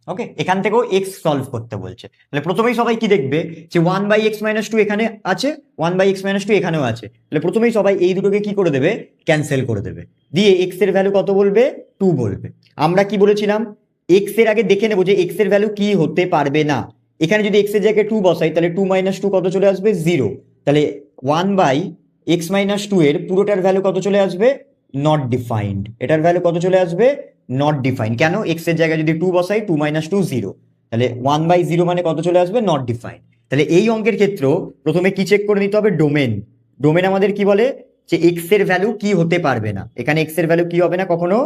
ওকে, এখান থেকেও x solve করতে বলছে। তাহলে প্রথমেই সবাই কি দেখবে যে 1/x-2 এখানে আছে, 1/x-2 এখানেও আছে। তাহলে প্রথমেই সবাই এই দুটোকে কি করে দেবে, ক্যান্সেল করে দেবে, দিয়ে এক্স এর ভ্যালু কত বলবে, 2 বলবে। আমরা কি বলেছিলাম, এক্স এর আগে দেখে নেবো যে এক্স এর ভ্যালু কি হতে পারবে না। এখানে যদি এক্স এর জায়গায় 2 বসাই তাহলে 2 - 2 কত চলে আসবে, 0। তাহলে 1/x-2 এর পুরোটার ভ্যালু কত চলে আসবে, নট ডিফাইন্ড। এটার ভ্যালু কত চলে আসবে, নট ডিফাইন্ড। কেন, এক্স এর জায়গায় যদি 2 বসাই, 2 - 2 0, তাহলে 1/0 মানে কত চলে আসবে, নট ডিফাইন্ড। তাহলে এই অঙ্কের ক্ষেত্রেও প্রথমে কি চেক করে নিতে হবে, ডোমেন। ডোমেন আমাদের কি বলে যে এক্স এর ভ্যালু কি হতে পারবে না। এখানে এক্স এর ভ্যালু কি হবে না, কখনো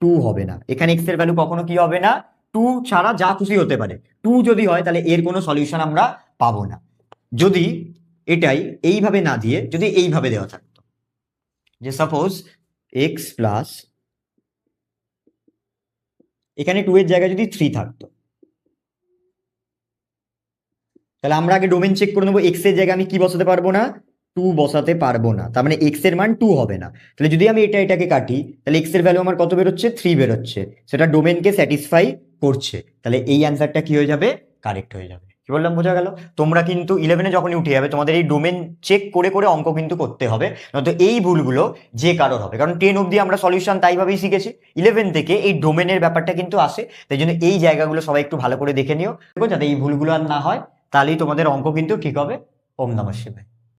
2 হবে না। এখানে এক্স এর ভ্যালু কখনো কি হবে না, 2 ছাড়া যা খুশি হতে পারে। 2 যদি হয় তাহলে এর কোনো সলিউশন আমরা পাবো না। যদি এটাই এইভাবে না দিয়ে যদি এইভাবে দেওয়া থাকতো, যে সাপোজ এক্স প্লাস, এখানে 2 এর জায়গায় যদি 3 থাকতো, তাহলে আমরা আগে ডোমেন চেক করে নেবো। এক্স এর জায়গায় আমি কি বসাতে পারবো না, 2 বসাতে পারবো না, তার মানে এক্স এর মান 2 হবে না। তাহলে যদি আমি এটাকে কাটি, তাহলে এক্স এর ভ্যালু আমার কত বেরোচ্ছে, 3 বেরোচ্ছে। সেটা ডোমেনকে স্যাটিসফাই করছে। তাহলে এই অ্যান্সারটা কি হয়ে যাবে, কারেক্ট হয়ে যাবে। কি বললাম, বোঝা গেল? তোমরা কিন্তু 11-এ যখনই উঠে যাবে তোমাদের এই ডোমেন চেক করে করে অঙ্ক কিন্তু করতে হবে, নয়তো এই ভুলগুলো যে কারোর হবে। কারণ 10 অব্দি আমরা সলিউশন তাইভাবেই শিখেছি, 11 থেকে এই ডোমেনের ব্যাপারটা কিন্তু আসে। তাই জন্য এই জায়গাগুলো সবাই একটু ভালো করে দেখে নিও, যাতে এই ভুলগুলো আর না হয়। তাহলেই তোমাদের অঙ্ক কিন্তু ঠিক হবে। ওম নমঃ শিবায়।